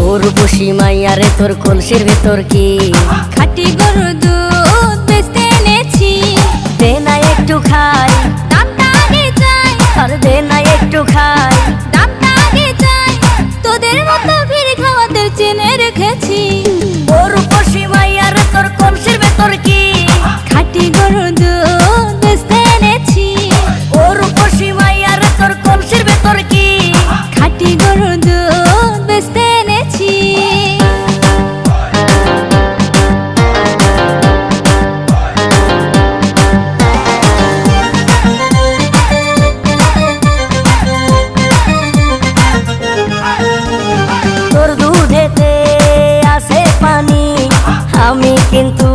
উর্বশী মাইয়ারে তোর কলসির ভেতর কি খাঁটি গরুর দুধ বেচতে এনেছি। দে না একটু খাই, দামটা আগে চাই, আর দে না একটু খাই। দামটা আগে চাই, তোদের মতো ভিড় খাওয়াদের চেনে রেখেছি। উর্বশী মাইয়ারে তোর কলসির ভেতর কি খাঁটি গরুর দুধ বেচতে এনেছি। উর্বশী মাইয়ারে তোর কলসির ভেতর কি খাঁটি গরুর দুধ বেচতে এনেছি। তোর দুধেতে আছে পানি, আমি কিন্তু